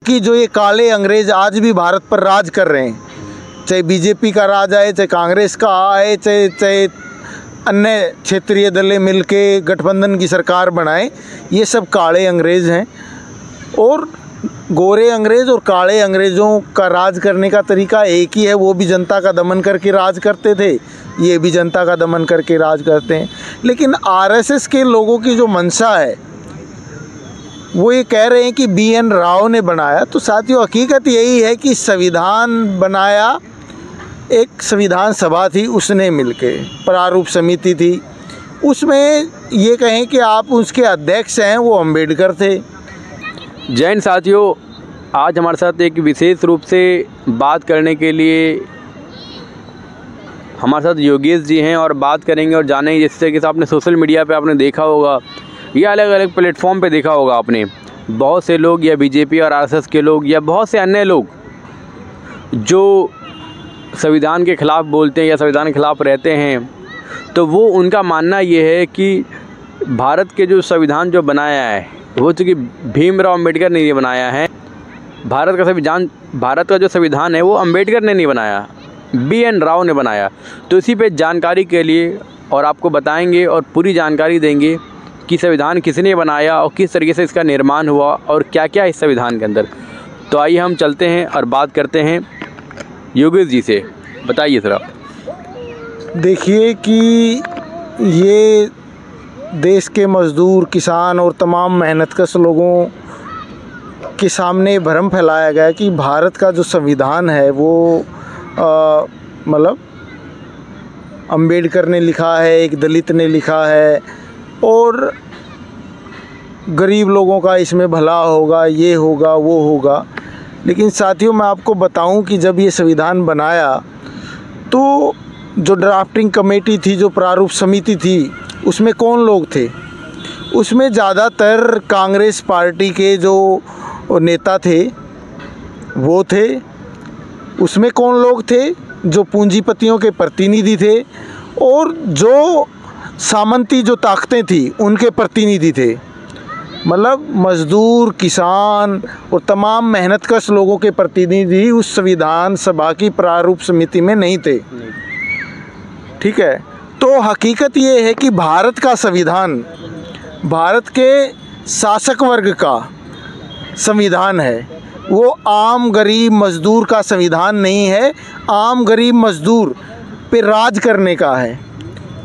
क्योंकि जो ये काले अंग्रेज आज भी भारत पर राज कर रहे हैं, चाहे बीजेपी का राज आए, चाहे कांग्रेस का आए, चाहे अन्य क्षेत्रीय दलें मिलके गठबंधन की सरकार बनाए, ये सब काले अंग्रेज़ हैं। और गोरे अंग्रेज़ और काले अंग्रेज़ों का राज करने का तरीका एक ही है, वो भी जनता का दमन करके राज करते थे, ये भी जनता का दमन करके राज करते हैं। लेकिन आरएसएस के लोगों की जो मंशा है वो ये कह रहे हैं कि BN राव ने बनाया। तो साथियों, हकीकत यही है कि संविधान बनाया एक संविधान सभा थी, उसने मिलके, प्रारूप समिति थी, उसमें ये कहें कि आप उसके अध्यक्ष हैं, वो अंबेडकर थे। जैन साथियों, आज हमारे साथ एक विशेष रूप से बात करने के लिए हमारे साथ योगेश जी हैं और बात करेंगे और जानेंगे। जिस तरीके से आपने सोशल मीडिया पे आपने देखा होगा या अलग अलग प्लेटफॉर्म पे देखा होगा आपने, बहुत से लोग या बीजेपी और आरएसएस के लोग या बहुत से अन्य लोग जो संविधान के ख़िलाफ़ बोलते हैं या संविधान के ख़िलाफ़ रहते हैं, तो वो उनका मानना ये है कि भारत के जो संविधान जो बनाया है वो चूँकि भीमराव अम्बेडकर ने ये बनाया है। भारत का जो संविधान है वो अम्बेडकर ने नहीं बनाया, BN राव ने बनाया। तो इसी पे जानकारी के लिए और आपको बताएंगे और पूरी जानकारी देंगे कि संविधान किसने बनाया और किस तरीके से इसका निर्माण हुआ और क्या क्या इस संविधान के अंदर। तो आइए हम चलते हैं और बात करते हैं योगेश जी से। बताइए सर आप। देखिए कि ये देश के मज़दूर, किसान और तमाम मेहनतकश लोगों के सामने भ्रम फैलाया गया कि भारत का जो संविधान है वो मतलब अंबेडकर ने लिखा है, एक दलित ने लिखा है और गरीब लोगों का इसमें भला होगा, ये होगा, वो होगा। लेकिन साथियों, मैं आपको बताऊं कि जब ये संविधान बनाया तो जो ड्राफ्टिंग कमेटी थी, जो प्रारूप समिति थी, उसमें कौन लोग थे? उसमें ज़्यादातर कांग्रेस पार्टी के जो नेता थे वो थे। उसमें कौन लोग थे? जो पूंजीपतियों के प्रतिनिधि थे और जो सामंती जो ताकतें थी उनके प्रतिनिधि थे। मतलब मज़दूर, किसान और तमाम मेहनतकश लोगों के प्रतिनिधि उस संविधान सभा की प्रारूप समिति में नहीं थे। ठीक है। तो हकीकत ये है कि भारत का संविधान भारत के शासक वर्ग का संविधान है, वो आम गरीब मज़दूर का संविधान नहीं है, आम गरीब मज़दूर पे राज करने का है।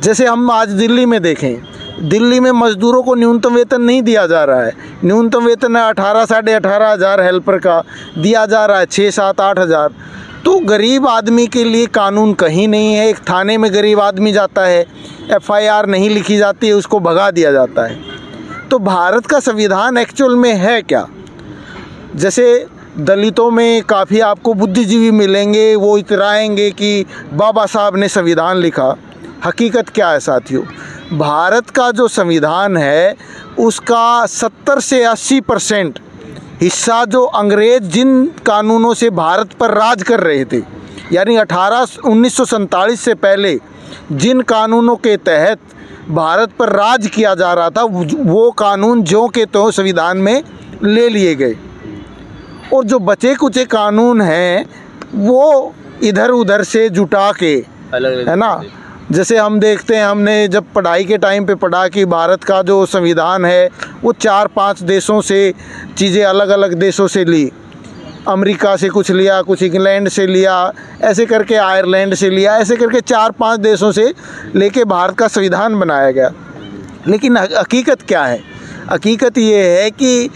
जैसे हम आज दिल्ली में देखें, दिल्ली में मज़दूरों को न्यूनतम वेतन नहीं दिया जा रहा है। न्यूनतम वेतन 18 साढ़े 18 हज़ार हेल्पर का दिया जा रहा है, 6 7 8 हज़ार। तो गरीब आदमी के लिए कानून कहीं नहीं है। एक थाने में गरीब आदमी जाता है, FIR नहीं लिखी जाती है, उसको भगा दिया जाता है। तो भारत का संविधान एक्चुअल में है क्या? जैसे दलितों में काफ़ी आपको बुद्धिजीवी मिलेंगे, वो इतराएंगे कि बाबा साहब ने संविधान लिखा। हकीकत क्या है साथियों? भारत का जो संविधान है उसका 70 से 80% हिस्सा जो अंग्रेज़ जिन कानूनों से भारत पर राज कर रहे थे, यानी 1947 से पहले जिन कानूनों के तहत भारत पर राज किया जा रहा था, वो कानून ज्यों के त्यों संविधान में ले लिए गए। और जो बचे कुचे कानून हैं वो इधर उधर से जुटा के, है ना। जैसे हम देखते हैं, हमने जब पढ़ाई के टाइम पे पढ़ा कि भारत का जो संविधान है वो 4-5 देशों से चीज़ें, अलग अलग देशों से ली। अमेरिका से कुछ लिया, कुछ इंग्लैंड से लिया, ऐसे करके आयरलैंड से लिया, ऐसे करके 4-5 देशों से लेके भारत का संविधान बनाया गया। लेकिन हकीकत क्या है? हकीकत ये है कि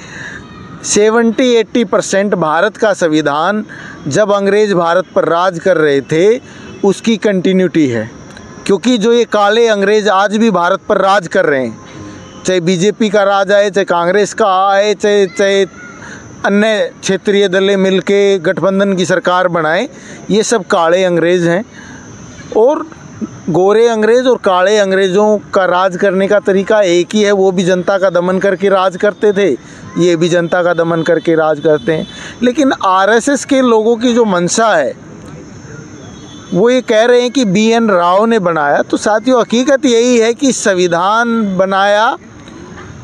70-80% भारत का संविधान जब अंग्रेज़ भारत पर राज कर रहे थे उसकी कंटिन्यूटी है। क्योंकि जो ये काले अंग्रेज़ आज भी भारत पर राज कर रहे हैं, चाहे बीजेपी का राज आए, चाहे कांग्रेस का आए, चाहे अन्य क्षेत्रीय दलें मिलके गठबंधन की सरकार बनाए, ये सब काले अंग्रेज़ हैं। और गोरे अंग्रेज़ और काले अंग्रेज़ों का राज करने का तरीका एक ही है, वो भी जनता का दमन करके राज करते थे, ये भी जनता का दमन करके राज करते हैं। लेकिन आरएसएस के लोगों की जो मंशा है वो ये कह रहे हैं कि BN राव ने बनाया। तो साथियों, हकीकत यही है कि संविधान बनाया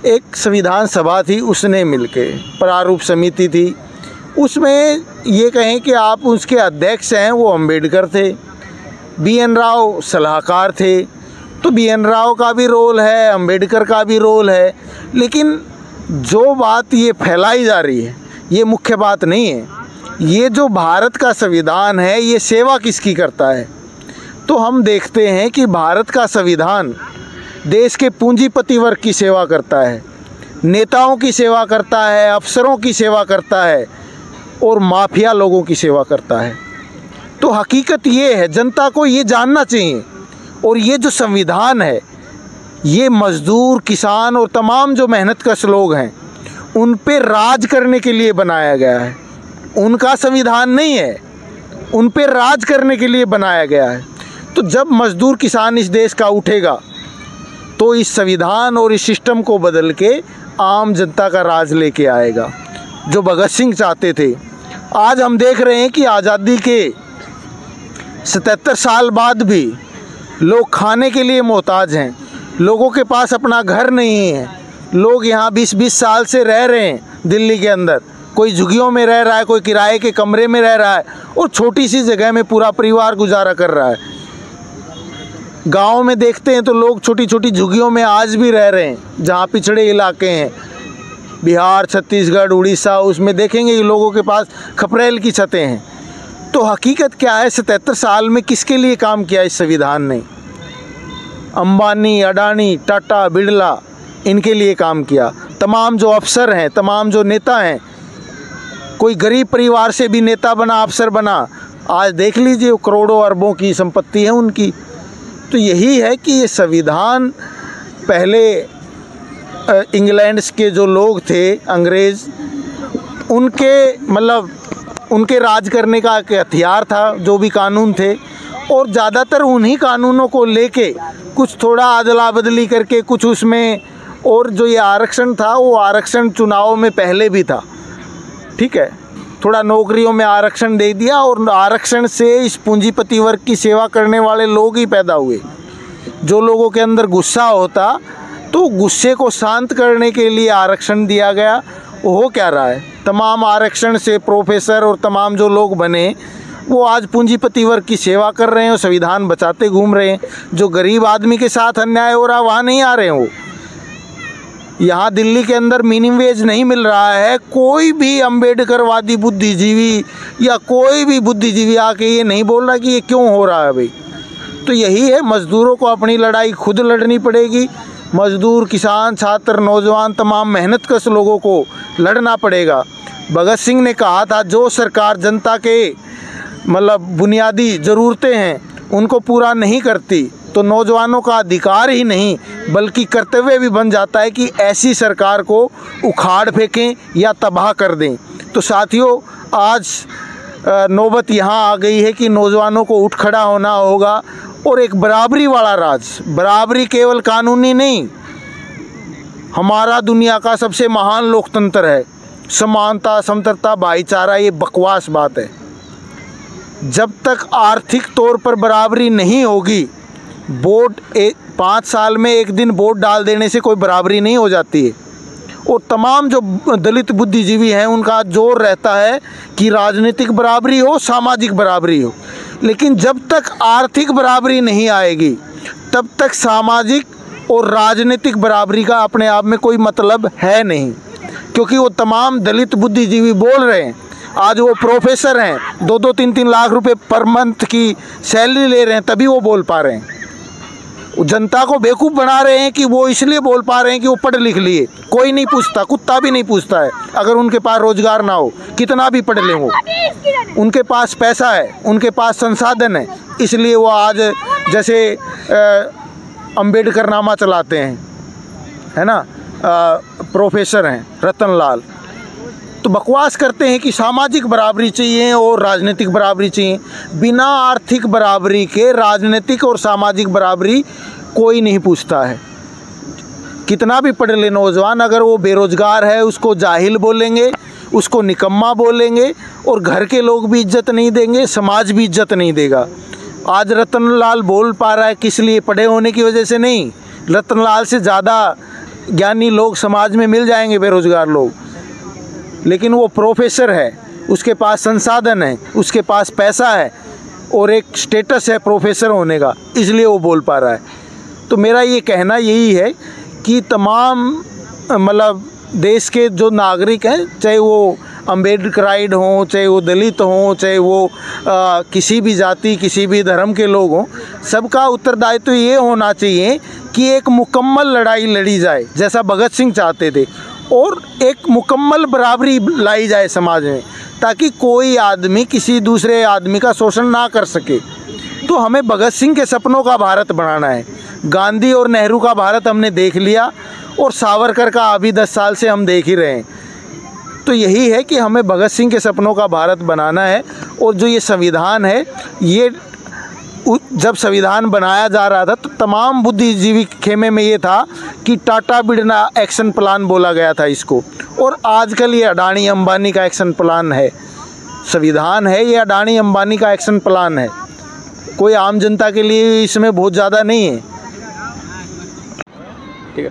एक संविधान सभा थी, उसने मिलके, प्रारूप समिति थी, उसमें ये कहें कि आप उसके अध्यक्ष हैं, वो अंबेडकर थे, BN राव सलाहकार थे, तो BN राव का भी रोल है, अंबेडकर का भी रोल है। लेकिन जो बात ये फैलाई जा रही है ये मुख्य बात नहीं है। ये जो भारत का संविधान है ये सेवा किसकी करता है? तो हम देखते हैं कि भारत का संविधान देश के पूंजीपति वर्ग की सेवा करता है, नेताओं की सेवा करता है, अफसरों की सेवा करता है और माफिया लोगों की सेवा करता है। तो हकीकत ये है, जनता को ये जानना चाहिए। और ये जो संविधान है ये मज़दूर, किसान और तमाम जो मेहनतकश लोग हैं उन पे राज करने के लिए बनाया गया है। उनका संविधान नहीं है, उन पे राज करने के लिए बनाया गया है। तो जब मज़दूर किसान इस देश का उठेगा तो इस संविधान और इस सिस्टम को बदल के आम जनता का राज लेके आएगा, जो भगत सिंह चाहते थे। आज हम देख रहे हैं कि आज़ादी के 77 साल बाद भी लोग खाने के लिए मोहताज हैं, लोगों के पास अपना घर नहीं है। लोग यहाँ 20-20 साल से रह रहे हैं दिल्ली के अंदर, कोई झुग्गियों में रह रहा है, कोई किराए के कमरे में रह रहा है और छोटी सी जगह में पूरा परिवार गुजारा कर रहा है। गाँव में देखते हैं तो लोग छोटी छोटी झुग्गियों में आज भी रह रहे हैं, जहाँ पिछड़े इलाके हैं, बिहार, छत्तीसगढ़, उड़ीसा, उसमें देखेंगे कि लोगों के पास खपरेल की छतें हैं। तो हकीकत क्या है, 77 साल में किसके लिए काम किया इस संविधान ने? अंबानी, अडानी, टाटा, बिरला, इनके लिए काम किया। तमाम जो अफसर हैं, तमाम जो नेता हैं, कोई गरीब परिवार से भी नेता बना, अफसर बना, आज देख लीजिए करोड़ों अरबों की संपत्ति है उनकी। तो यही है कि ये संविधान पहले इंग्लैंड के जो लोग थे, अंग्रेज़, उनके राज करने का एक हथियार था, जो भी कानून थे। और ज़्यादातर उन्हीं कानूनों को लेके कुछ थोड़ा अदला बदली करके कुछ उसमें, और जो ये आरक्षण था वो आरक्षण चुनाव में पहले भी था, ठीक है, थोड़ा नौकरियों में आरक्षण दे दिया और आरक्षण से इस पूंजीपति वर्ग की सेवा करने वाले लोग ही पैदा हुए। जो लोगों के अंदर गुस्सा होता तो गुस्से को शांत करने के लिए आरक्षण दिया गया। वो हो क्या रहा है, तमाम आरक्षण से प्रोफेसर और तमाम जो लोग बने वो आज पूंजीपति वर्ग की सेवा कर रहे हैं और संविधान बचाते घूम रहे हैं। जो गरीब आदमी के साथ अन्याय हो रहा वहाँ नहीं आ रहे हैं वो। यहाँ दिल्ली के अंदर मिनिमम वेज नहीं मिल रहा है। कोई भी अम्बेडकरवादी बुद्धिजीवी या कोई भी बुद्धिजीवी आके ये नहीं बोल रहा कि ये क्यों हो रहा है भाई। तो यही है, मज़दूरों को अपनी लड़ाई खुद लड़नी पड़ेगी। मज़दूर, किसान, छात्र, नौजवान, तमाम मेहनतकश लोगों को लड़ना पड़ेगा। भगत सिंह ने कहा था, जो सरकार जनता के बुनियादी ज़रूरतें हैं उनको पूरा नहीं करती तो नौजवानों का अधिकार ही नहीं बल्कि कर्तव्य भी बन जाता है कि ऐसी सरकार को उखाड़ फेंकें या तबाह कर दें। तो साथियों, आज नौबत यहाँ आ गई है कि नौजवानों को उठ खड़ा होना होगा और एक बराबरी वाला राज, बराबरी केवल कानूनी नहीं, हमारा दुनिया का सबसे महान लोकतंत्र है, समानता, समता, भाईचारा, ये बकवास बात है। जब तक आर्थिक तौर पर बराबरी नहीं होगी, 5 साल में एक दिन वोट डाल देने से कोई बराबरी नहीं हो जाती है। और तमाम जो दलित बुद्धिजीवी हैं उनका जोर रहता है कि राजनीतिक बराबरी हो, सामाजिक बराबरी हो। लेकिन जब तक आर्थिक बराबरी नहीं आएगी तब तक सामाजिक और राजनीतिक बराबरी का अपने आप में कोई मतलब है नहीं। क्योंकि वो तमाम दलित बुद्धिजीवी बोल रहे हैं, आज वो प्रोफेसर हैं, 2-2, 3-3 लाख रुपए पर मंथ की सैलरी ले रहे हैं, तभी वो बोल पा रहे हैं। जनता को बेवकूफ़ बना रहे हैं कि वो इसलिए बोल पा रहे हैं कि वो पढ़ लिख लिए। कोई नहीं पूछता, कुत्ता भी नहीं पूछता है अगर उनके पास रोज़गार ना हो, कितना भी पढ़ लें वो। उनके पास पैसा है, उनके पास संसाधन है, इसलिए वो आज जैसे अंबेडकर नामा चलाते हैं, है ना, प्रोफेसर हैं रतन लाल, तो बकवास करते हैं कि सामाजिक बराबरी चाहिए और राजनीतिक बराबरी चाहिए। बिना आर्थिक बराबरी के राजनीतिक और सामाजिक बराबरी कोई नहीं पूछता है। कितना भी पढ़ ले नौजवान, अगर वो बेरोज़गार है उसको जाहिल बोलेंगे, उसको निकम्मा बोलेंगे और घर के लोग भी इज्जत नहीं देंगे, समाज भी इज्जत नहीं देगा। आज रतन लाल बोल पा रहा है किस लिए, पढ़े होने की वजह से नहीं। रतन लाल से ज़्यादा ज्ञानी लोग समाज में मिल जाएंगे, बेरोज़गार लोग, लेकिन वो प्रोफेसर है, उसके पास संसाधन है, उसके पास पैसा है और एक स्टेटस है प्रोफेसर होने का, इसलिए वो बोल पा रहा है। तो मेरा ये कहना यही है कि तमाम मतलब देश के जो नागरिक हैं, चाहे वो अम्बेडकराइड हों, चाहे वो दलित हों, चाहे वो किसी भी जाति किसी भी धर्म के लोग हों, सबका उत्तरदायित्व तो ये होना चाहिए कि एक मुकम्मल लड़ाई लड़ी जाए जैसा भगत सिंह चाहते थे, और एक मुकम्मल बराबरी लाई जाए समाज में, ताकि कोई आदमी किसी दूसरे आदमी का शोषण ना कर सके। तो हमें भगत सिंह के सपनों का भारत बनाना है। गांधी और नेहरू का भारत हमने देख लिया और सावरकर का अभी 10 साल से हम देख ही रहे हैं। तो यही है कि हमें भगत सिंह के सपनों का भारत बनाना है। और जो ये संविधान है, ये जब संविधान बनाया जा रहा था तो तमाम बुद्धिजीवी खेमे में ये था कि टाटा बिरला एक्शन प्लान बोला गया था इसको, और आजकल ये अडानी अंबानी का एक्शन प्लान है। संविधान है ये अडानी अंबानी का एक्शन प्लान है, कोई आम जनता के लिए इसमें बहुत ज़्यादा नहीं है। ठीक है,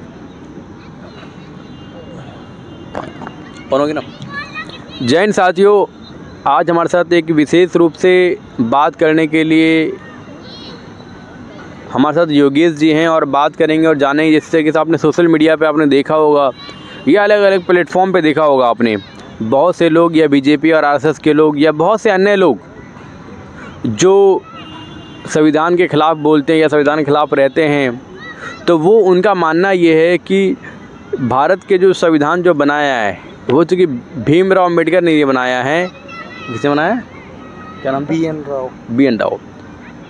बोलोगे ना। जय हिंद साथियों, आज हमारे साथ एक विशेष रूप से बात करने के लिए हमारे साथ योगेश जी हैं और बात करेंगे और जानेंगे, जिससे कि आपने सोशल मीडिया पे आपने देखा होगा या अलग अलग प्लेटफॉर्म पे देखा होगा आपने, बहुत से लोग या बीजेपी और आरएसएस के लोग या बहुत से अन्य लोग जो संविधान के ख़िलाफ़ बोलते हैं या संविधान के ख़िलाफ़ रहते हैं, तो वो उनका मानना ये है कि भारत के जो संविधान जो बनाया है वो चूँकि भीमराव अम्बेडकर ने ये बनाया है। किसने बनाया है, क्या नाम? B N Rao.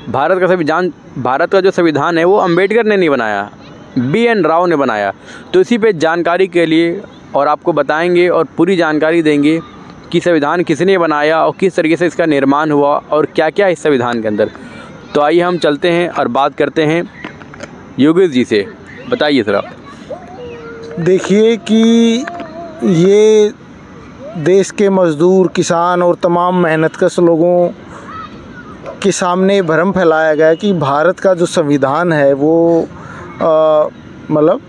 भारत का जो संविधान है वो अम्बेडकर ने नहीं बनाया, बी एन राव ने बनाया। तो इसी पे जानकारी के लिए और आपको बताएंगे और पूरी जानकारी देंगे कि संविधान किसने बनाया और किस तरीके से इसका निर्माण हुआ और क्या क्या इस संविधान के अंदर। तो आइए हम चलते हैं और बात करते हैं योगेश जी से। बताइए सर आप। देखिए कि ये देश के मज़दूर, किसान और तमाम मेहनतकश लोगों के सामने भ्रम फैलाया गया कि भारत का जो संविधान है वो मतलब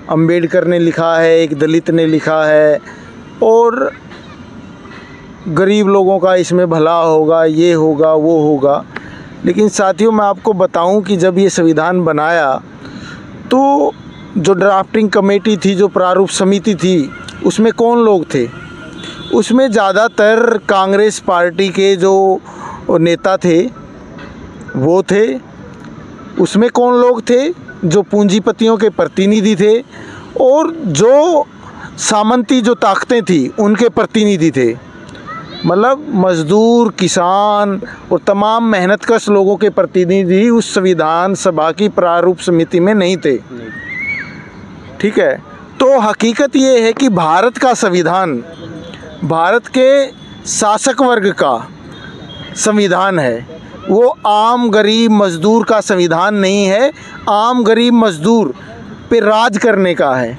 अंबेडकर ने लिखा है, एक दलित ने लिखा है और गरीब लोगों का इसमें भला होगा, ये होगा, वो होगा। लेकिन साथियों, मैं आपको बताऊं कि जब ये संविधान बनाया तो जो ड्राफ्टिंग कमेटी थी, जो प्रारूप समिति थी, उसमें कौन लोग थे? उसमें ज़्यादातर कांग्रेस पार्टी के जो नेता थे वो थे। उसमें कौन लोग थे? जो पूंजीपतियों के प्रतिनिधि थे और जो सामंती जो ताकतें थी उनके प्रतिनिधि थे। मतलब मज़दूर, किसान और तमाम मेहनतकश लोगों के प्रतिनिधि उस संविधान सभा की प्रारूप समिति में नहीं थे। ठीक है, तो हकीकत ये है कि भारत का संविधान भारत के शासक वर्ग का संविधान है, वो आम गरीब मज़दूर का संविधान नहीं है। आम गरीब मज़दूर पे राज करने का है।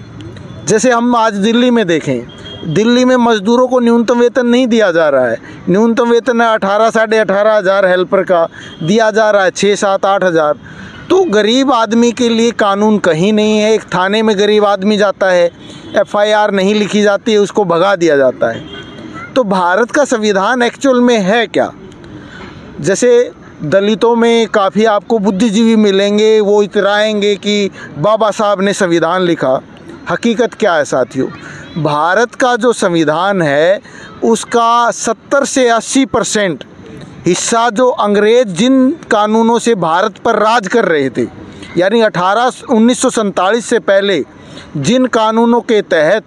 जैसे हम आज दिल्ली में देखें, दिल्ली में मज़दूरों को न्यूनतम वेतन नहीं दिया जा रहा है। न्यूनतम वेतन 18 साढ़े 18 हज़ार हेल्पर का दिया जा रहा है, 6 7 8 हज़ार। तो गरीब आदमी के लिए कानून कहीं नहीं है। एक थाने में गरीब आदमी जाता है, FIR नहीं लिखी जाती है, उसको भगा दिया जाता है। तो भारत का संविधान एक्चुअल में है क्या? जैसे दलितों में काफ़ी आपको बुद्धिजीवी मिलेंगे, वो इतराएंगे कि बाबा साहब ने संविधान लिखा। हकीकत क्या है साथियों? भारत का जो संविधान है उसका 70 से 80% हिस्सा जो अंग्रेज़ जिन कानूनों से भारत पर राज कर रहे थे, यानी 1947 से पहले जिन कानूनों के तहत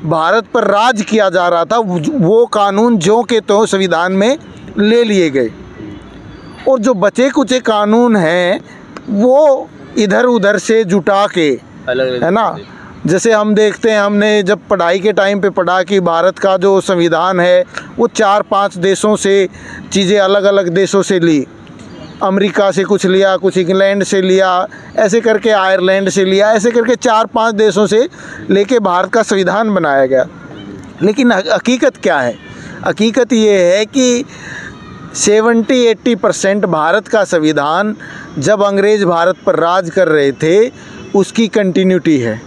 भारत पर राज किया जा रहा था, वो कानून ज्यों के त्यों संविधान में ले लिए गए। और जो बचे कुचे कानून हैं वो इधर उधर से जुटा के, है ना, जैसे हम देखते हैं, हमने जब पढ़ाई के टाइम पे पढ़ा कि भारत का जो संविधान है वो 4-5 देशों से चीज़ें अलग अलग देशों से ली। अमेरिका से कुछ लिया, कुछ इंग्लैंड से लिया, ऐसे करके आयरलैंड से लिया, ऐसे करके 4-5 देशों से लेके भारत का संविधान बनाया गया। लेकिन हकीकत क्या है? हकीकत ये है कि 70-80% भारत का संविधान जब अंग्रेज़ भारत पर राज कर रहे थे उसकी कंटिन्यूटी है।